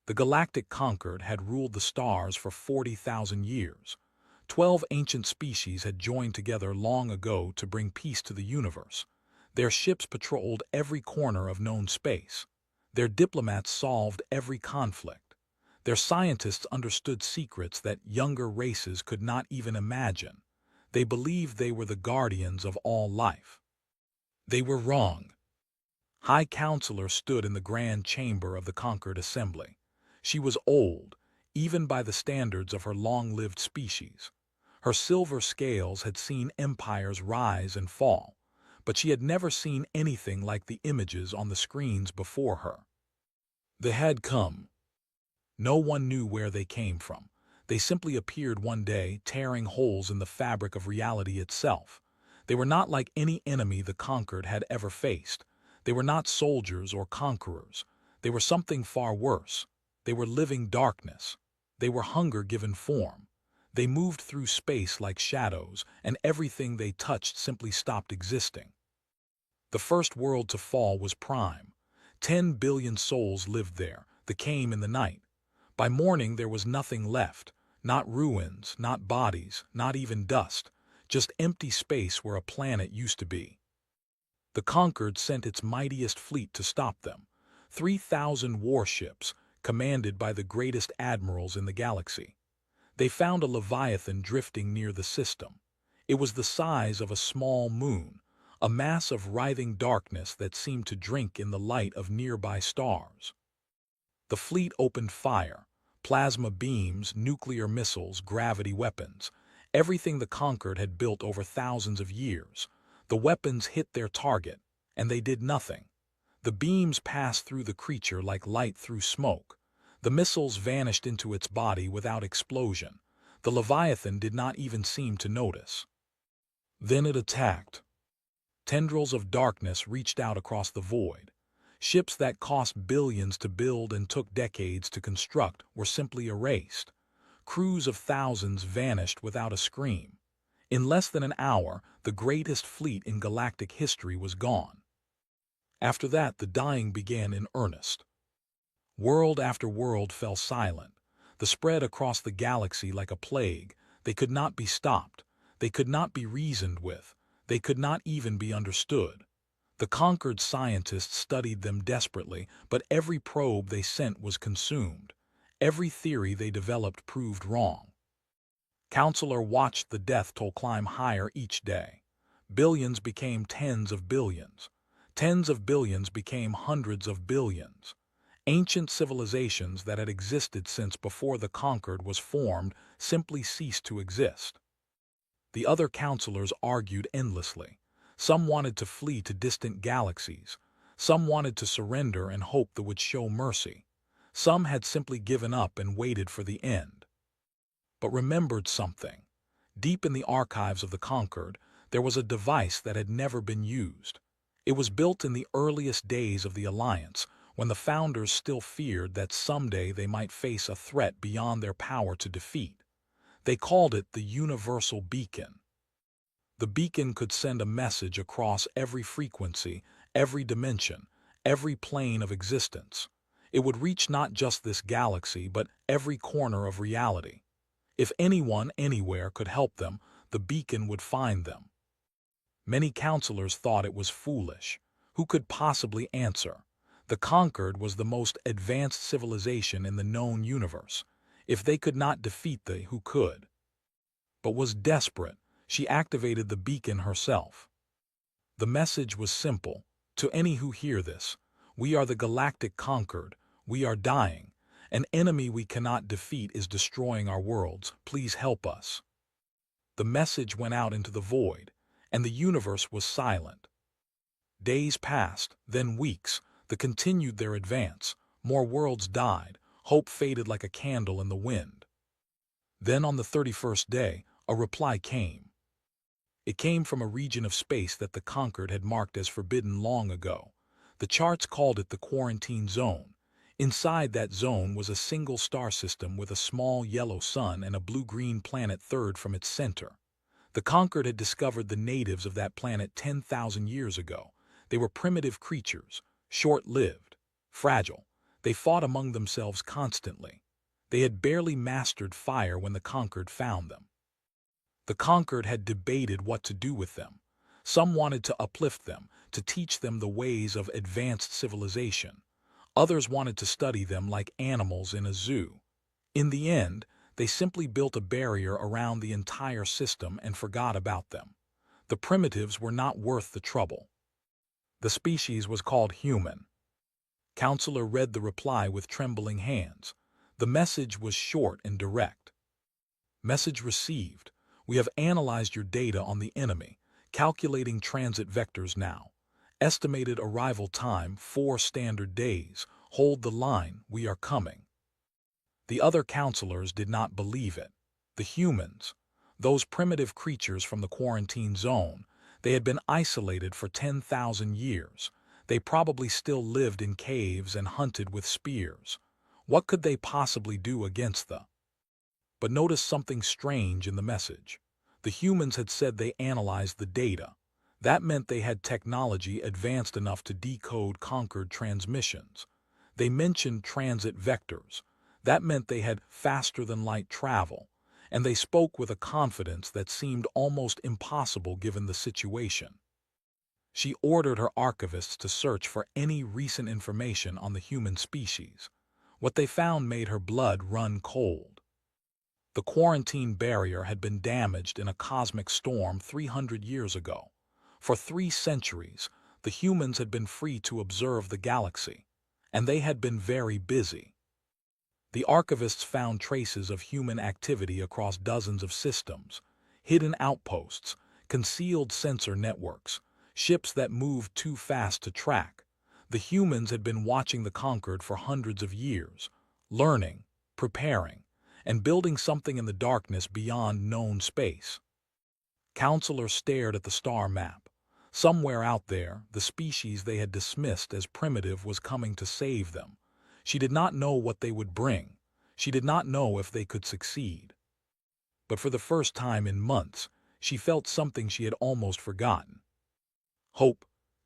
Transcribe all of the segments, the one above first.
The galactic conquered had ruled the stars for 40,000 years. 12 ancient species had joined together long ago to bring peace to the universe. Their ships patrolled every corner of known space. Their diplomats solved every conflict. Their scientists understood secrets that younger races could not even imagine. They believed they were the guardians of all life. They were wrong. High Counselor stood in the grand chamber of the conquered assembly. She was old, even by the standards of her long-lived species. Her silver scales had seen empires rise and fall, but she had never seen anything like the images on the screens before her. They had come. No one knew where they came from. They simply appeared one day, tearing holes in the fabric of reality itself. They were not like any enemy the conquered had ever faced. They were not soldiers or conquerors. They were something far worse. They were living darkness. They were hunger given form. They moved through space like shadows, and everything they touched simply stopped existing. The first world to fall was Prime. 10 billion souls lived there. They came in the night. By morning there was nothing left. Not ruins, not bodies, not even dust. Just empty space where a planet used to be. The conquered sent its mightiest fleet to stop them. 3,000 warships, commanded by the greatest admirals in the galaxy. They found a Leviathan drifting near the system. It was the size of a small moon, a mass of writhing darkness that seemed to drink in the light of nearby stars. The fleet opened fire. Plasma beams, nuclear missiles, gravity weapons. Everything the conquered had built over thousands of years. The weapons hit their target, and they did nothing. The beams passed through the creature like light through smoke. The missiles vanished into its body without explosion. The Leviathan did not even seem to notice. Then it attacked. Tendrils of darkness reached out across the void. Ships that cost billions to build and took decades to construct were simply erased. Crews of thousands vanished without a scream. In less than an hour, the greatest fleet in galactic history was gone. After that, the dying began in earnest. World after world fell silent. The spread across the galaxy like a plague. They could not be stopped. They could not be reasoned with. They could not even be understood. The conquered scientists studied them desperately, but every probe they sent was consumed. Every theory they developed proved wrong. Counselor watched the death toll climb higher each day. Billions became tens of billions. Tens of billions became hundreds of billions. Ancient civilizations that had existed since before the conquered was formed simply ceased to exist. The other counselors argued endlessly. Some wanted to flee to distant galaxies. Some wanted to surrender and hope they would show mercy. Some had simply given up and waited for the end. But remembered something. Deep in the archives of the conquered, there was a device that had never been used. It was built in the earliest days of the Alliance, when the founders still feared that someday they might face a threat beyond their power to defeat. They called it the Universal Beacon. The beacon could send a message across every frequency, every dimension, every plane of existence. It would reach not just this galaxy, but every corner of reality. If anyone, anywhere, could help them, the beacon would find them. Many counselors thought it was foolish. Who could possibly answer? The conquered was the most advanced civilization in the known universe. If they could not defeat they, who could? But was desperate. She activated the beacon herself. The message was simple. To any who hear this, we are the galactic conquered. We are dying. An enemy we cannot defeat is destroying our worlds. Please help us. The message went out into the void, and the universe was silent. Days passed, then weeks. They continued their advance. More worlds died. Hope faded like a candle in the wind. Then on the 31st day, a reply came. It came from a region of space that the conquered had marked as forbidden long ago. The charts called it the quarantine zone. Inside that zone was a single star system with a small yellow sun and a blue-green planet third from its center. The conquered had discovered the natives of that planet 10,000 years ago. They were primitive creatures, short-lived, fragile. They fought among themselves constantly. They had barely mastered fire when the Conquered found them. The Conquered had debated what to do with them. Some wanted to uplift them, to teach them the ways of advanced civilization. Others wanted to study them like animals in a zoo. In the end, they simply built a barrier around the entire system and forgot about them. The primitives were not worth the trouble. The species was called human. Counselor read the reply with trembling hands. The message was short and direct. Message received. We have analyzed your data on the enemy, calculating transit vectors now. Estimated arrival time 4 standard days. Hold the line, we are coming. The other counselors did not believe it. The humans, those primitive creatures from the quarantine zone, they had been isolated for 10,000 years. They probably still lived in caves and hunted with spears. What could they possibly do against the... But notice something strange in the message. The humans had said they analyzed the data. That meant they had technology advanced enough to decode Conquered transmissions. They mentioned transit vectors. That meant they had faster-than-light travel, and they spoke with a confidence that seemed almost impossible given the situation. She ordered her archivists to search for any recent information on the human species. What they found made her blood run cold. The quarantine barrier had been damaged in a cosmic storm 300 years ago. For 3 centuries, the humans had been free to observe the galaxy, and they had been very busy. The archivists found traces of human activity across dozens of systems, hidden outposts, concealed sensor networks, ships that moved too fast to track. The humans had been watching the Conquered for hundreds of years, learning, preparing, and building something in the darkness beyond known space. Counselor stared at the star map. Somewhere out there, the species they had dismissed as primitive was coming to save them. She did not know what they would bring. She did not know if they could succeed. But for the first time in months, she felt something she had almost forgotten. Hope.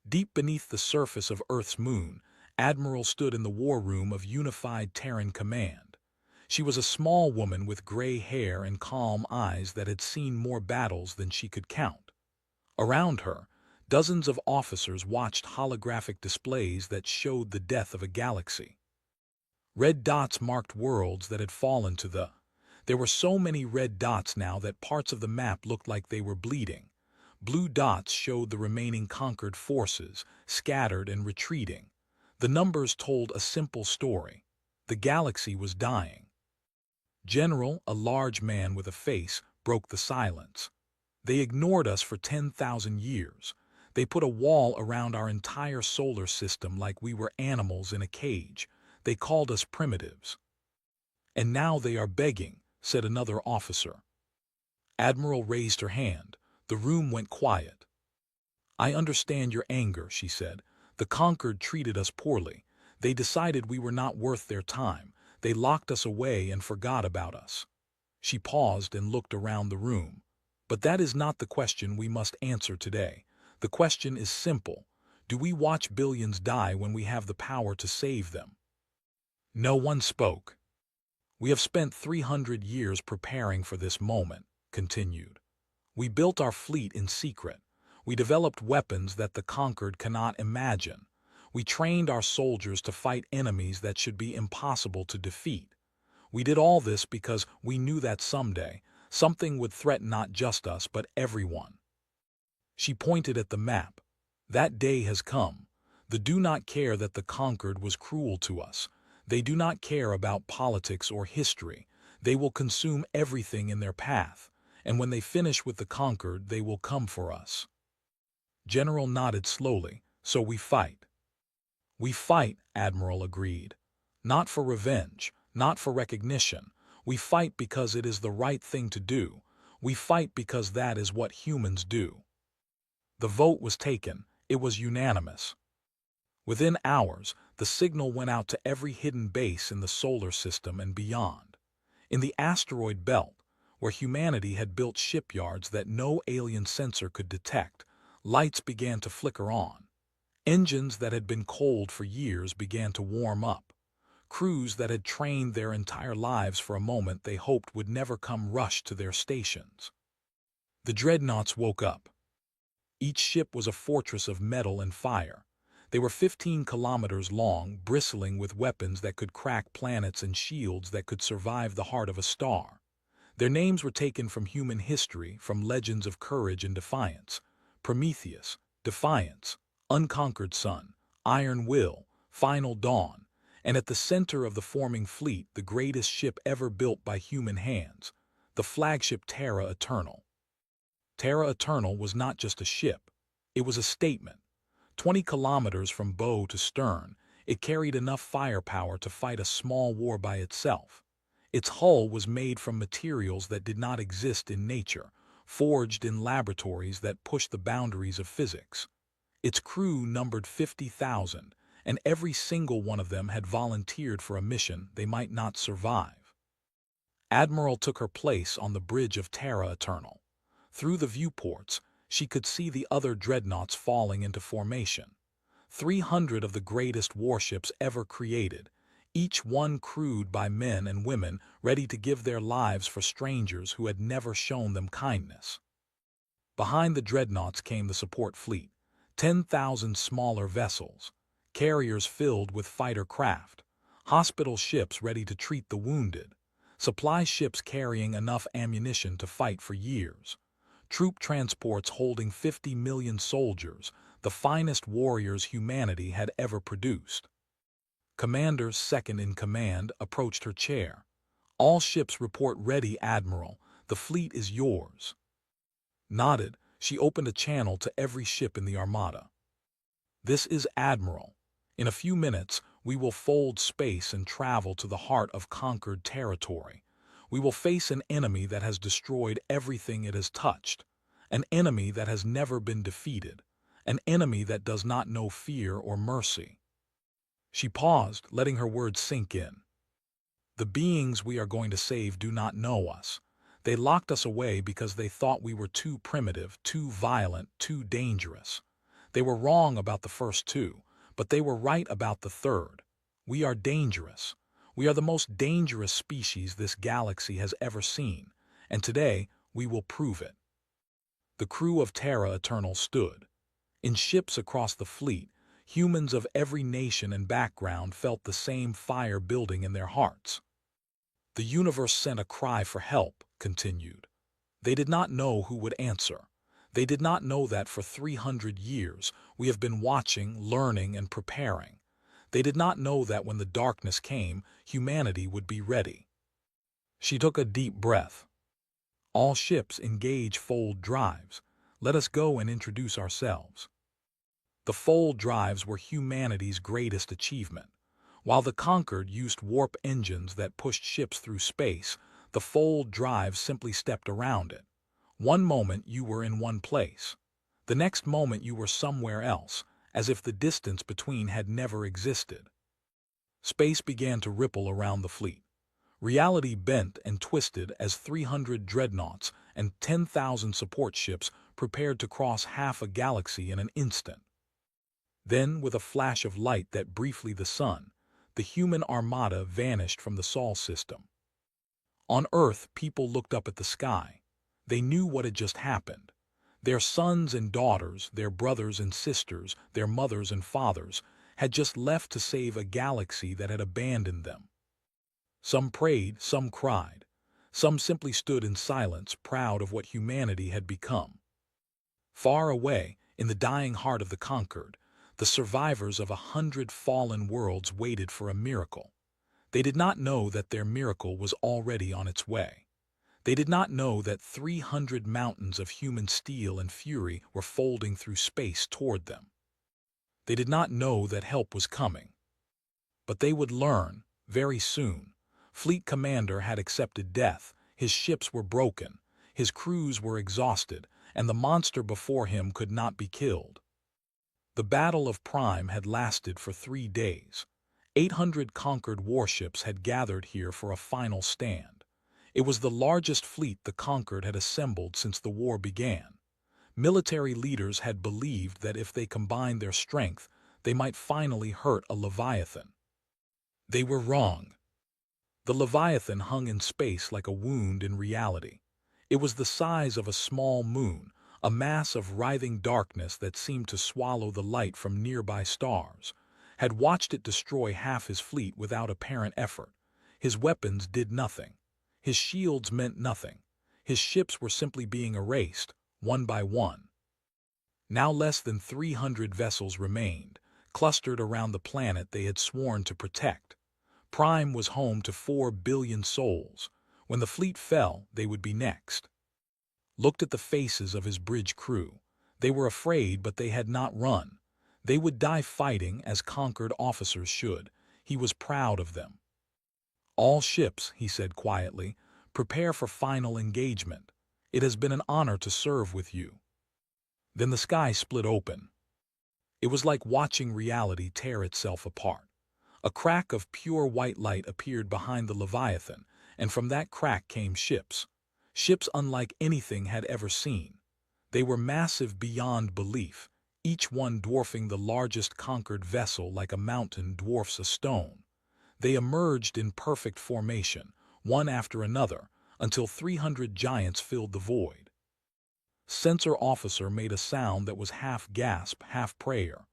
Deep beneath the surface of Earth's moon, Admiral stood in the war room of Unified Terran Command. She was a small woman with gray hair and calm eyes that had seen more battles than she could count. Around her, dozens of officers watched holographic displays that showed the death of a galaxy. Red dots marked worlds that had fallen to the... There were so many red dots now that parts of the map looked like they were bleeding. Blue dots showed the remaining Conquered forces, scattered and retreating. The numbers told a simple story. The galaxy was dying. General, a large man with a face, broke the silence. They ignored us for 10,000 years. They put a wall around our entire solar system like we were animals in a cage. They called us primitives. And now they are begging, said another officer. Admiral raised her hand. The room went quiet. I understand your anger, she said. The Conquered treated us poorly. They decided we were not worth their time. They locked us away and forgot about us. She paused and looked around the room. But that is not the question we must answer today. The question is simple. Do we watch billions die when we have the power to save them? No one spoke. We have spent 300 years preparing for this moment, continued. We built our fleet in secret. We developed weapons that the Conquered cannot imagine. We trained our soldiers to fight enemies that should be impossible to defeat. We did all this because we knew that someday, something would threaten not just us but everyone. She pointed at the map. That day has come. They do not care that the Conquered was cruel to us. They do not care about politics or history. They will consume everything in their path, and when they finish with the Conquered, they will come for us. General nodded slowly. So we fight. We fight, Admiral agreed. Not for revenge, not for recognition. We fight because it is the right thing to do. We fight because that is what humans do. The vote was taken. It was unanimous. Within hours, the signal went out to every hidden base in the solar system and beyond. In the asteroid belt, where humanity had built shipyards that no alien sensor could detect, lights began to flicker on. Engines that had been cold for years began to warm up. crews that had trained their entire lives for a moment they hoped would never come rush to their stations. The dreadnoughts woke up. Each ship was a fortress of metal and fire. They were 15 kilometers long, bristling with weapons that could crack planets and shields that could survive the heart of a star. Their names were taken from human history, from legends of courage and defiance. Prometheus, Defiance, Unconquered Sun, Iron Will, Final Dawn, and at the center of the forming fleet, the greatest ship ever built by human hands, the flagship Terra Eternal. Terra Eternal was not just a ship. It was a statement. 20 kilometers from bow to stern, it carried enough firepower to fight a small war by itself. Its hull was made from materials that did not exist in nature, forged in laboratories that pushed the boundaries of physics. Its crew numbered 50,000, and every single one of them had volunteered for a mission they might not survive. Admiral took her place on the bridge of Terra Eternal. Through the viewports, she could see the other dreadnoughts falling into formation. 300 of the greatest warships ever created, each one crewed by men and women ready to give their lives for strangers who had never shown them kindness. Behind the dreadnoughts came the support fleet, 10,000 smaller vessels, carriers filled with fighter craft, hospital ships ready to treat the wounded, supply ships carrying enough ammunition to fight for years, troop transports holding 50 million soldiers, the finest warriors humanity had ever produced. Commander's second-in-command approached her chair. "All ships report ready, Admiral. The fleet is yours." Nodded, she opened a channel to every ship in the armada. "This is Admiral. In a few minutes, we will fold space and travel to the heart of conquered territory. We will face an enemy that has destroyed everything it has touched, an enemy that has never been defeated, an enemy that does not know fear or mercy." She paused, letting her words sink in. "The beings we are going to save do not know us. They locked us away because they thought we were too primitive, too violent, too dangerous. They were wrong about the first two, but they were right about the third. We are dangerous. We are the most dangerous species this galaxy has ever seen, and today we will prove it." The crew of Terra Eternal stood. In ships across the fleet, humans of every nation and background felt the same fire building in their hearts. "The universe sent a cry for help," continued. "They did not know who would answer. They did not know that for 300 years we have been watching, learning, and preparing. They did not know that when the darkness came, humanity would be ready." She took a deep breath. "All ships engage fold drives. Let us go and introduce ourselves." The fold drives were humanity's greatest achievement. While the conquered used warp engines that pushed ships through space, the fold drive simply stepped around it. One moment you were in one place. The next moment you were somewhere else, as if the distance between had never existed. Space began to ripple around the fleet. Reality bent and twisted as 300 dreadnoughts and 10,000 support ships prepared to cross half a galaxy in an instant. Then, with a flash of light that briefly the sun, the human armada vanished from the Sol system. On Earth, people looked up at the sky. They knew what had just happened. Their sons and daughters, their brothers and sisters, their mothers and fathers, had just left to save a galaxy that had abandoned them. Some prayed, some cried. Some simply stood in silence, proud of what humanity had become. Far away, in the dying heart of the conquered, the survivors of 100 fallen worlds waited for a miracle. They did not know that their miracle was already on its way. They did not know that 300 mountains of human steel and fury were folding through space toward them. They did not know that help was coming. But they would learn, very soon. Fleet Commander had accepted death, his ships were broken, his crews were exhausted, and the monster before him could not be killed. The Battle of Prime had lasted for 3 days. 800 conquered warships had gathered here for a final stand. It was the largest fleet the conquered had assembled since the war began. Military leaders had believed that if they combined their strength, they might finally hurt a Leviathan. They were wrong. The Leviathan hung in space like a wound in reality. It was the size of a small moon, a mass of writhing darkness that seemed to swallow the light from nearby stars. Had watched it destroy half his fleet without apparent effort. His weapons did nothing. His shields meant nothing. His ships were simply being erased, one by one. Now less than 300 vessels remained, clustered around the planet they had sworn to protect. Prime was home to 4 billion souls. When the fleet fell, they would be next. Looked at the faces of his bridge crew. They were afraid, but they had not run. They would die fighting as conquered officers should. He was proud of them. All ships, he said quietly, prepare for final engagement. It has been an honor to serve with you. Then the sky split open. It was like watching reality tear itself apart. A crack of pure white light appeared behind the Leviathan, and from that crack came ships. Ships unlike anything had ever seen. They were massive beyond belief, each one dwarfing the largest conquered vessel like a mountain dwarfs a stone. They emerged in perfect formation, one after another, until 300 giants filled the void. Sensor officer made a sound that was half gasp, half prayer.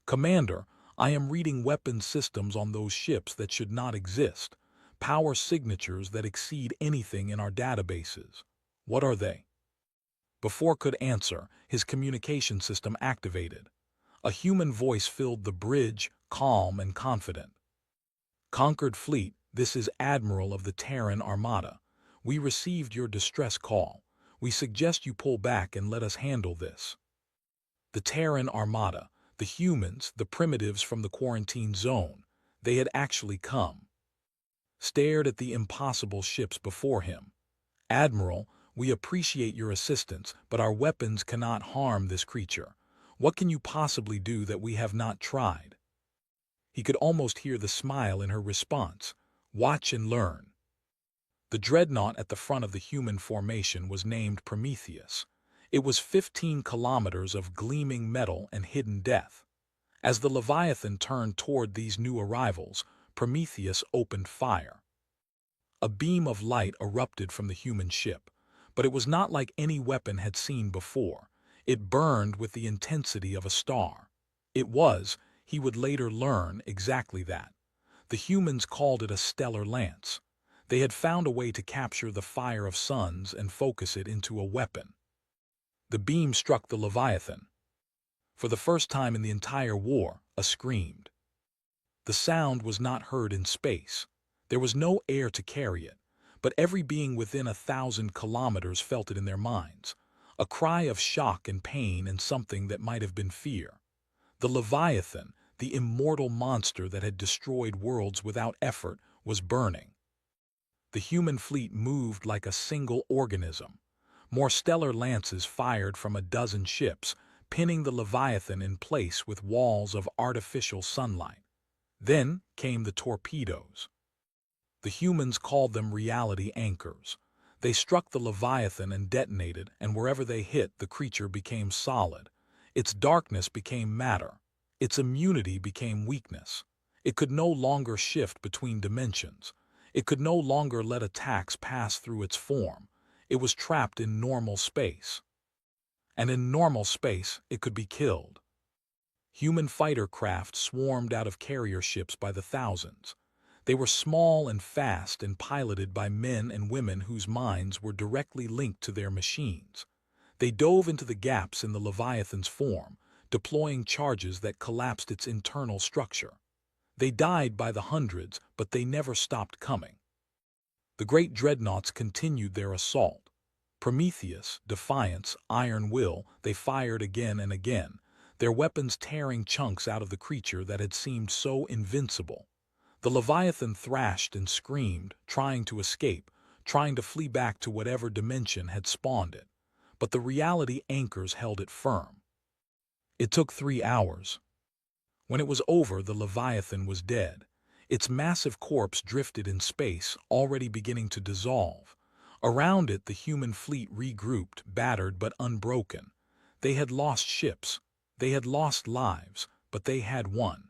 "Commander, I am reading weapon systems on those ships that should not exist. Power signatures that exceed anything in our databases. What are they?" Before could answer, his communication system activated. A human voice filled the bridge, calm and confident. "Conquered Fleet, this is Admiral of the Terran Armada. We received your distress call. We suggest you pull back and let us handle this." The Terran Armada, the humans, the primitives from the quarantine zone, they had actually come. Stared at the impossible ships before him. "Admiral, we appreciate your assistance, but our weapons cannot harm this creature. What can you possibly do that we have not tried?" He could almost hear the smile in her response. "Watch and learn." The dreadnought at the front of the human formation was named Prometheus. It was 15 kilometers of gleaming metal and hidden death. As the Leviathan turned toward these new arrivals, Prometheus opened fire. A beam of light erupted from the human ship, but it was not like any weapon had seen before. It burned with the intensity of a star. It was, he would later learn, exactly that. The humans called it a stellar lance. They had found a way to capture the fire of suns and focus it into a weapon. The beam struck the Leviathan. For the first time in the entire war, a screamed. The sound was not heard in space. There was no air to carry it, but every being within 1,000 kilometers felt it in their minds. A cry of shock and pain and something that might have been fear. The Leviathan, the immortal monster that had destroyed worlds without effort, was burning. The human fleet moved like a single organism. More stellar lances fired from a dozen ships, pinning the Leviathan in place with walls of artificial sunlight. Then came the torpedoes. The humans called them reality anchors. They struck the Leviathan and detonated, and wherever they hit, the creature became solid. Its darkness became matter. Its immunity became weakness. It could no longer shift between dimensions. It could no longer let attacks pass through its form. It was trapped in normal space. And in normal space, it could be killed. Human fighter craft swarmed out of carrier ships by the thousands. They were small and fast and piloted by men and women whose minds were directly linked to their machines. They dove into the gaps in the Leviathan's form, deploying charges that collapsed its internal structure. They died by the hundreds, but they never stopped coming. The great dreadnoughts continued their assault. Prometheus, Defiance, Iron Will, they fired again and again, their weapons tearing chunks out of the creature that had seemed so invincible. The Leviathan thrashed and screamed, trying to escape, trying to flee back to whatever dimension had spawned it. But the reality anchors held it firm. It took 3 hours. When it was over, the Leviathan was dead. Its massive corpse drifted in space, already beginning to dissolve. Around it, the human fleet regrouped, battered but unbroken. They had lost ships. They had lost lives, but they had won.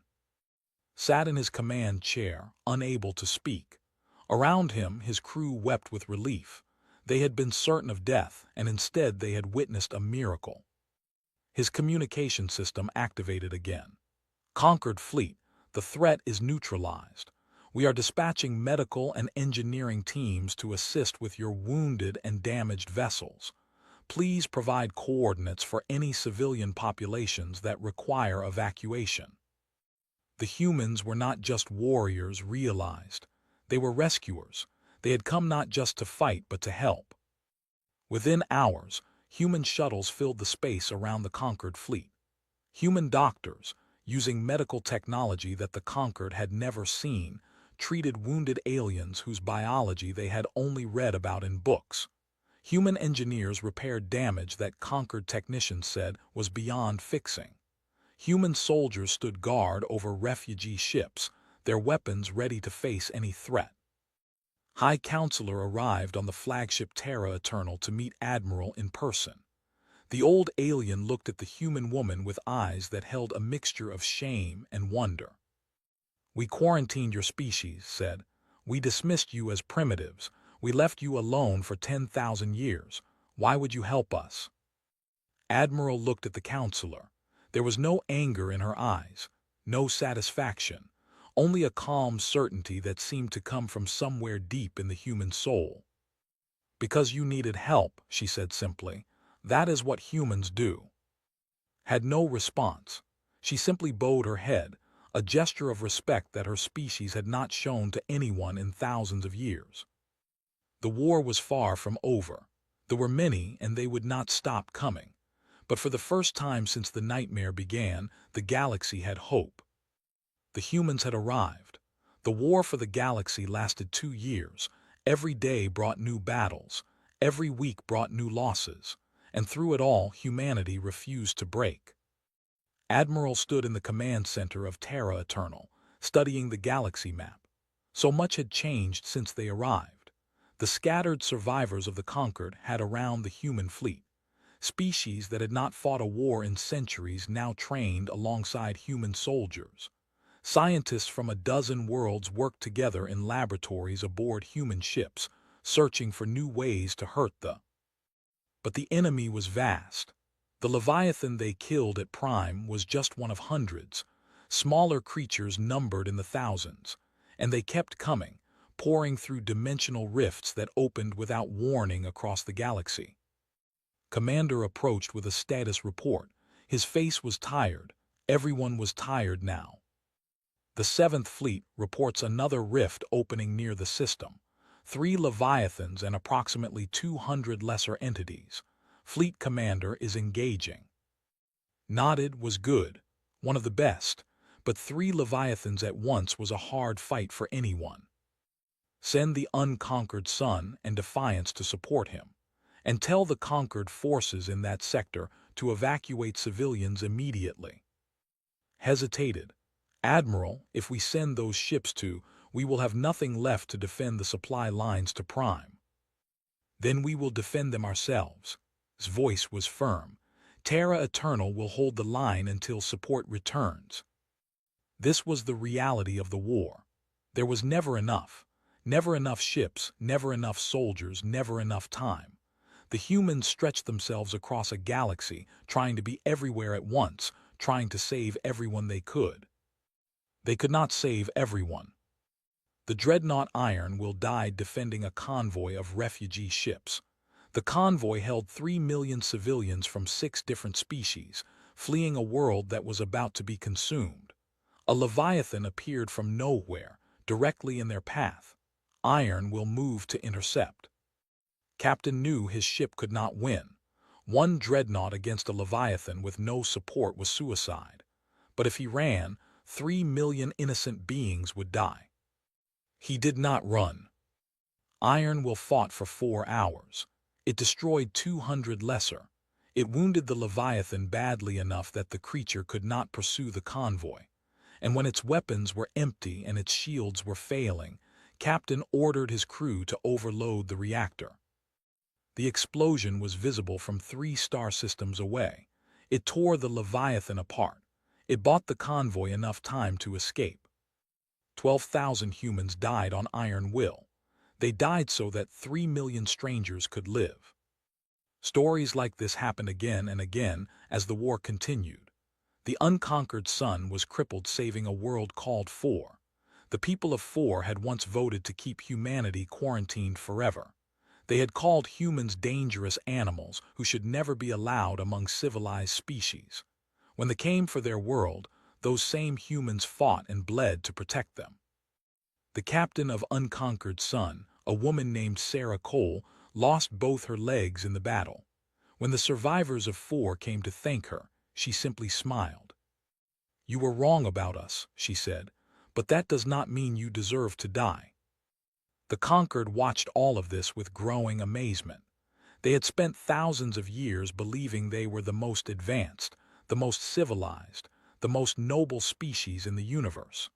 sat in his command chair, unable to speak. Around him, his crew wept with relief. They had been certain of death, and instead they had witnessed a miracle. His communication system activated again. "Conquered fleet, the threat is neutralized. We are dispatching medical and engineering teams to assist with your wounded and damaged vessels. Please provide coordinates for any civilian populations that require evacuation." The humans were not just warriors realized. They were rescuers. They had come not just to fight but to help. Within hours, human shuttles filled the space around the conquered fleet. Human doctors, using medical technology that the conquered had never seen, treated wounded aliens whose biology they had only read about in books. Human engineers repaired damage that conquered technicians said was beyond fixing. Human soldiers stood guard over refugee ships, their weapons ready to face any threat. High Counselor arrived on the flagship Terra Eternal to meet Admiral in person. The old alien looked at the human woman with eyes that held a mixture of shame and wonder. "We quarantined your species," said. "We dismissed you as primitives. We left you alone for 10,000 years. Why would you help us?" Admiral looked at the counselor. There was no anger in her eyes, no satisfaction, only a calm certainty that seemed to come from somewhere deep in the human soul. "Because you needed help," she said simply. "That is what humans do." Had no response. She simply bowed her head, a gesture of respect that her species had not shown to anyone in thousands of years. The war was far from over. There were many, and they would not stop coming. But for the first time since the nightmare began, the galaxy had hope. The humans had arrived. The war for the galaxy lasted 2 years. Every day brought new battles. Every week brought new losses. And through it all, humanity refused to break. Admiral stood in the command center of Terra Eternal, studying the galaxy map. So much had changed since they arrived. The scattered survivors of the conquered had around the human fleet. Species that had not fought a war in centuries now trained alongside human soldiers. Scientists from a dozen worlds worked together in laboratories aboard human ships, searching for new ways to hurt the. But the enemy was vast. The Leviathan they killed at Prime was just one of hundreds. Smaller creatures numbered in the thousands. And they kept coming, pouring through dimensional rifts that opened without warning across the galaxy. Commander approached with a status report. His face was tired. Everyone was tired now. "The 7th Fleet reports another rift opening near the system. 3 Leviathans and approximately 200 lesser entities. Fleet Commander is engaging." Nodded was good, one of the best, but 3 Leviathans at once was a hard fight for anyone. "Send the unconquered Sun and Defiance to support him, and tell the conquered forces in that sector to evacuate civilians immediately." Hesitated. "Admiral, if we send those ships to, we will have nothing left to defend the supply lines to Prime." "Then we will defend them ourselves." His voice was firm. "Terra Eternal will hold the line until support returns." This was the reality of the war. There was never enough. Never enough ships, never enough soldiers, never enough time. The humans stretched themselves across a galaxy, trying to be everywhere at once, trying to save everyone they could. They could not save everyone. The dreadnought Iron Will died defending a convoy of refugee ships. The convoy held 3 million civilians from 6 different species, fleeing a world that was about to be consumed. A Leviathan appeared from nowhere, directly in their path. Iron Will moved to intercept. Captain knew his ship could not win. One dreadnought against a Leviathan with no support was suicide. But if he ran, 3 million innocent beings would die. He did not run. Iron Will fought for 4 hours. It destroyed 200 lesser. It wounded the Leviathan badly enough that the creature could not pursue the convoy. And when its weapons were empty and its shields were failing, Captain ordered his crew to overload the reactor. The explosion was visible from 3 star systems away. It tore the Leviathan apart. It bought the convoy enough time to escape. 12,000 humans died on iron will. They died so that 3 million strangers could live. Stories like this happened again and again as the war continued. The unconquered sun was crippled saving a world called Four. The people of Four had once voted to keep humanity quarantined forever. They had called humans dangerous animals who should never be allowed among civilized species. When they came for their world, those same humans fought and bled to protect them. The captain of Unconquered Sun, a woman named Sarah Cole, lost both her legs in the battle. When the survivors of Four came to thank her, she simply smiled. "You were wrong about us," she said, "but that does not mean you deserve to die." The conquered watched all of this with growing amazement. They had spent thousands of years believing they were the most advanced, the most civilized, the most noble species in the universe.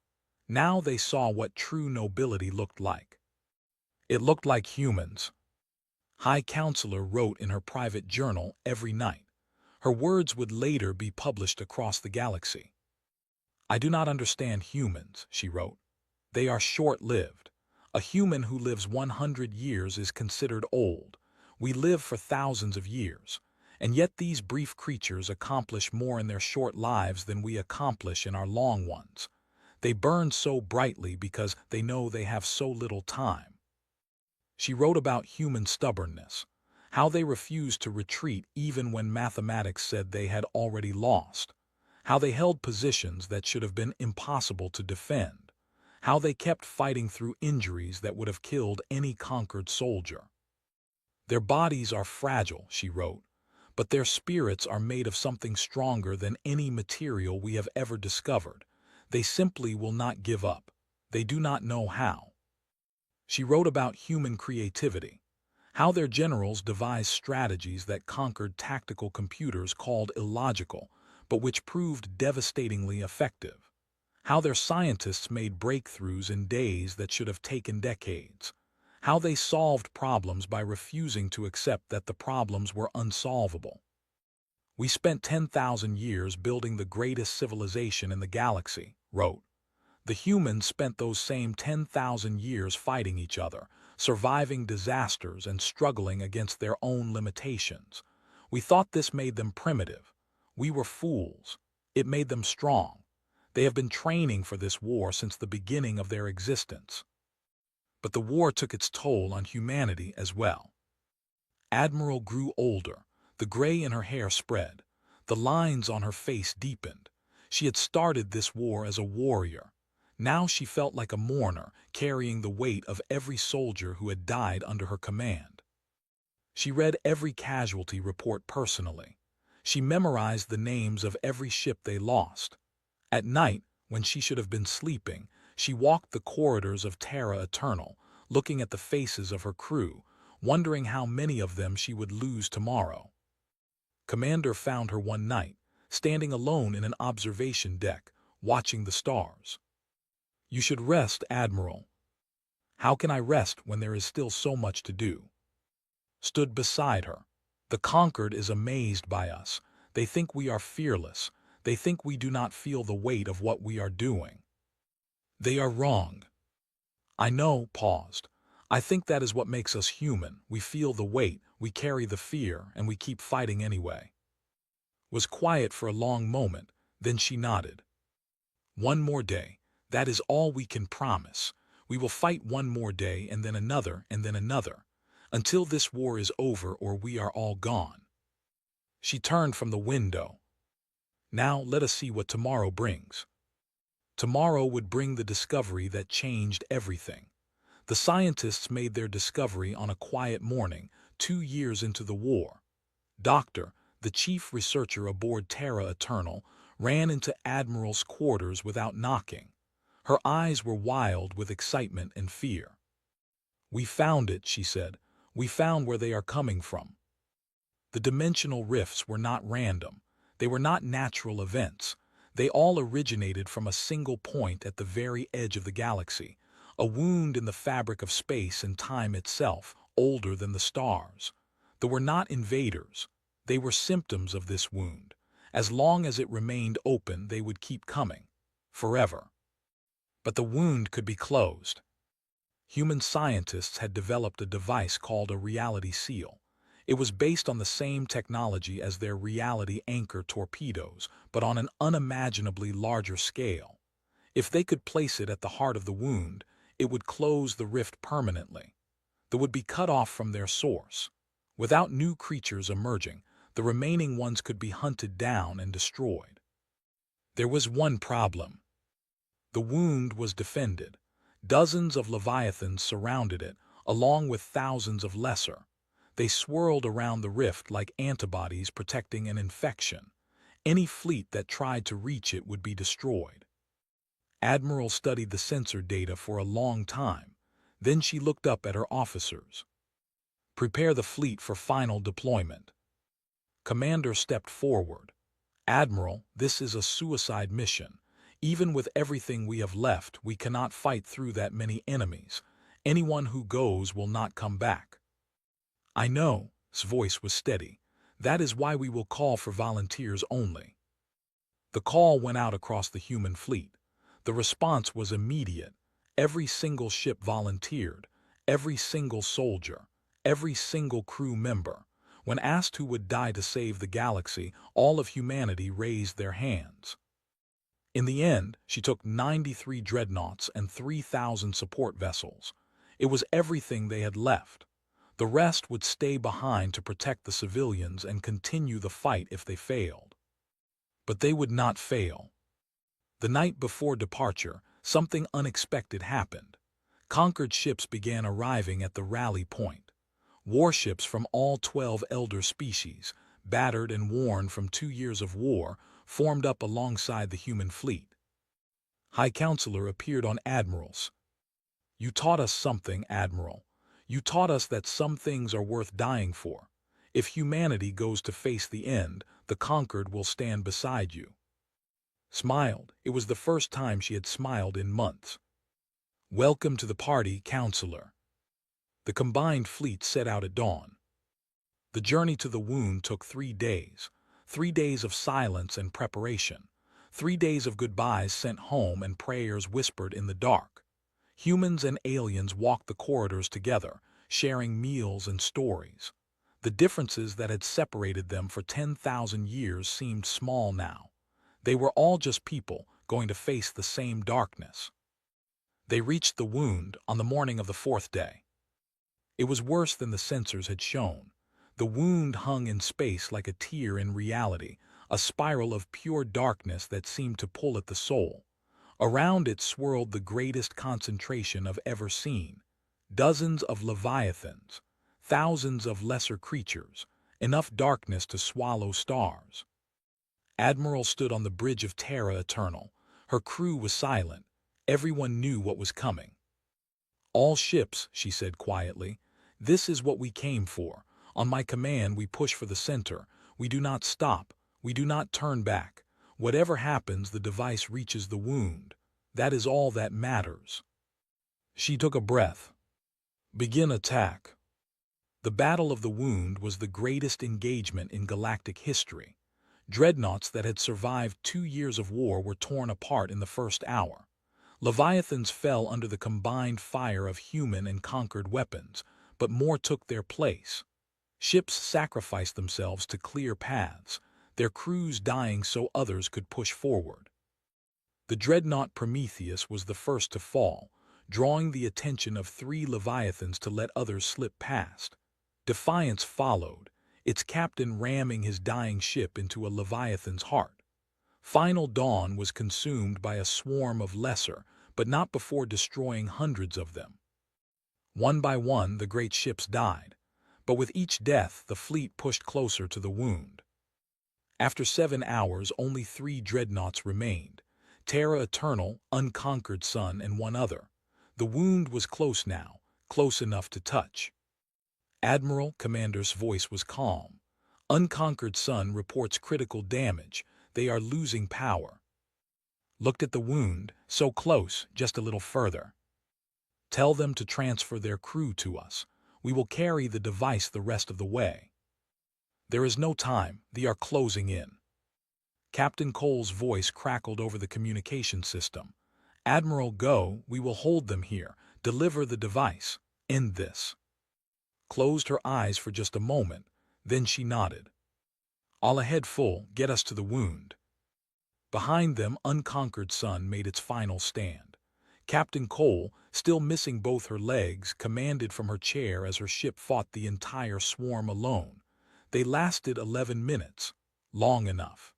Now they saw what true nobility looked like. It looked like humans. High Counselor wrote in her private journal every night. Her words would later be published across the galaxy. "I do not understand humans," she wrote. "They are short-lived. A human who lives 100 years is considered old. We live for thousands of years, and yet these brief creatures accomplish more in their short lives than we accomplish in our long ones. They burn so brightly because they know they have so little time." She wrote about human stubbornness, how they refused to retreat even when mathematics said they had already lost, how they held positions that should have been impossible to defend, how they kept fighting through injuries that would have killed any conquered soldier. "Their bodies are fragile," she wrote, "but their spirits are made of something stronger than any material we have ever discovered. They simply will not give up. They do not know how." She wrote about human creativity, how their generals devised strategies that conquered tactical computers called illogical, but which proved devastatingly effective, how their scientists made breakthroughs in days that should have taken decades, how they solved problems by refusing to accept that the problems were unsolvable. "We spent 10,000 years building the greatest civilization in the galaxy," wrote. "The humans spent those same 10,000 years fighting each other, surviving disasters and struggling against their own limitations. We thought this made them primitive. We were fools. It made them strong. They have been training for this war since the beginning of their existence." But the war took its toll on humanity as well. Admiral grew older. The gray in her hair spread. The lines on her face deepened. She had started this war as a warrior. Now she felt like a mourner, carrying the weight of every soldier who had died under her command. She read every casualty report personally. She memorized the names of every ship they lost. At night, when she should have been sleeping, she walked the corridors of Terra Eternal, looking at the faces of her crew, wondering how many of them she would lose tomorrow. Commander found her one night, standing alone in an observation deck, watching the stars. "You should rest, Admiral." "How can I rest when there is still so much to do?" Stood beside her. "The conquered is amazed by us. They think we are fearless. They think we do not feel the weight of what we are doing. They are wrong." "I know," paused. "I think that is what makes us human. We feel the weight, we carry the fear, and we keep fighting anyway." Was quiet for a long moment, then she nodded. "One more day. That is all we can promise. We will fight one more day and then another, until this war is over or we are all gone." She turned from the window. "Now let us see what tomorrow brings." Tomorrow would bring the discovery that changed everything. The scientists made their discovery on a quiet morning, 2 years into the war. Doctor, the chief researcher aboard Terra Eternal, ran into Admiral's quarters without knocking. Her eyes were wild with excitement and fear. "We found it," she said. "We found where they are coming from." The dimensional rifts were not random. They were not natural events. They all originated from a single point at the very edge of the galaxy, a wound in the fabric of space and time itself, older than the stars. They were not invaders. They were symptoms of this wound. As long as it remained open, they would keep coming. Forever. But the wound could be closed. Human scientists had developed a device called a reality seal. It was based on the same technology as their reality anchor torpedoes, but on an unimaginably larger scale. If they could place it at the heart of the wound, it would close the rift permanently. They would be cut off from their source. Without new creatures emerging, the remaining ones could be hunted down and destroyed. There was one problem. The wound was defended. Dozens of leviathans surrounded it, along with thousands of lesser. They swirled around the rift like antibodies protecting an infection. Any fleet that tried to reach it would be destroyed. Admiral studied the sensor data for a long time. Then she looked up at her officers. "Prepare the fleet for final deployment." Commander stepped forward. "Admiral, this is a suicide mission. Even with everything we have left, we cannot fight through that many enemies. Anyone who goes will not come back." "I know," his voice was steady. "That is why we will call for volunteers only." The call went out across the human fleet. The response was immediate. Every single ship volunteered, every single soldier, every single crew member. When asked who would die to save the galaxy, all of humanity raised their hands. In the end, she took 93 dreadnoughts and 3,000 support vessels. It was everything they had left. The rest would stay behind to protect the civilians and continue the fight if they failed. But they would not fail. The night before departure, something unexpected happened. Conquered ships began arriving at the rally point. Warships from all 12 elder species, battered and worn from 2 years of war, formed up alongside the human fleet. High Counselor appeared on admirals. "You taught us something, Admiral. You taught us that some things are worth dying for. If humanity goes to face the end, the conquered will stand beside you." Smiled. It was the first time she had smiled in months. "Welcome to the party, Counselor." The combined fleet set out at dawn. The journey to the wound took 3 days. 3 days of silence and preparation. 3 days of goodbyes sent home and prayers whispered in the dark. Humans and aliens walked the corridors together, sharing meals and stories. The differences that had separated them for 10,000 years seemed small now. They were all just people going to face the same darkness. They reached the wound on the morning of the 4th day. It was worse than the sensors had shown. The wound hung in space like a tear in reality, a spiral of pure darkness that seemed to pull at the soul. Around it swirled the greatest concentration I've ever seen. Dozens of leviathans, thousands of lesser creatures, enough darkness to swallow stars. Admiral stood on the bridge of Terra Eternal. Her crew was silent. Everyone knew what was coming. "All ships," she said quietly, "this is what we came for. On my command we push for the center. We do not stop. We do not turn back. Whatever happens, the device reaches the wound. That is all that matters." She took a breath. "Begin attack." The Battle of the Wound was the greatest engagement in galactic history. Dreadnoughts that had survived 2 years of war were torn apart in the first hour. Leviathans fell under the combined fire of human and conquered weapons, but more took their place. Ships sacrificed themselves to clear paths, their crews dying so others could push forward. The dreadnought Prometheus was the first to fall, drawing the attention of 3 Leviathans to let others slip past. Defiance followed, its captain ramming his dying ship into a Leviathan's heart. Final Dawn was consumed by a swarm of lesser, but not before destroying hundreds of them. One by one, the great ships died, but with each death, the fleet pushed closer to the wound. After 7 hours, only 3 dreadnoughts remained: Terra Eternal, Unconquered Sun, and one other. The wound was close now, close enough to touch. "Admiral," Commander's voice was calm. "Unconquered Sun reports critical damage. They are losing power." Looked at the wound, so close, just a little further. "Tell them to transfer their crew to us. We will carry the device the rest of the way." "There is no time. They are closing in." Captain Cole's voice crackled over the communication system. Admiral, go, we will hold them here. Deliver the device. End this. Closed her eyes for just a moment, then she nodded. All ahead full, get us to the wound. Behind them, Unconquered Sun made its final stand. Captain Cole, still missing both her legs, commanded from her chair as her ship fought the entire swarm alone. They lasted 11 minutes. Long enough.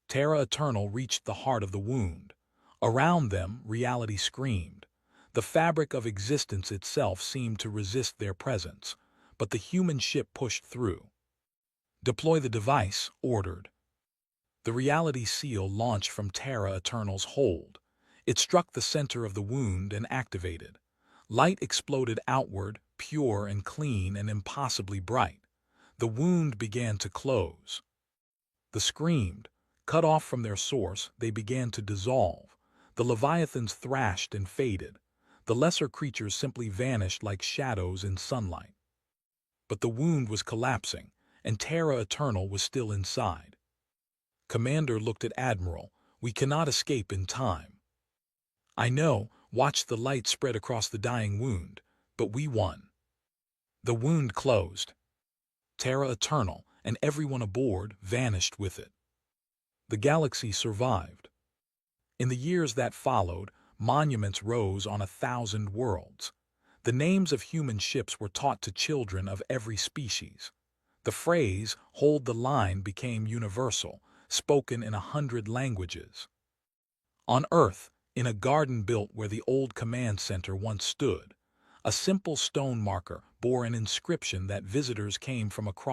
Terra Eternal reached the heart of the wound. Around them, reality screamed. The fabric of existence itself seemed to resist their presence, but the human ship pushed through. Deploy the device, ordered. The reality seal launched from Terra Eternal's hold. It struck the center of the wound and activated. Light exploded outward, pure and clean and impossibly bright. The wound began to close. The screamed. Cut off from their source, they began to dissolve. The leviathans thrashed and faded. The lesser creatures simply vanished like shadows in sunlight. But the wound was collapsing, and Terra Eternal was still inside. Commander looked at Admiral. We cannot escape in time. I know, watched the light spread across the dying wound, but we won. The wound closed. Terra Eternal, and everyone aboard, vanished with it. The galaxy survived. In the years that followed, monuments rose on 1,000 worlds. The names of human ships were taught to children of every species. The phrase, "hold the line," became universal, spoken in 100 languages. On Earth, in a garden built where the old command center once stood, a simple stone marker bore an inscription that visitors came from across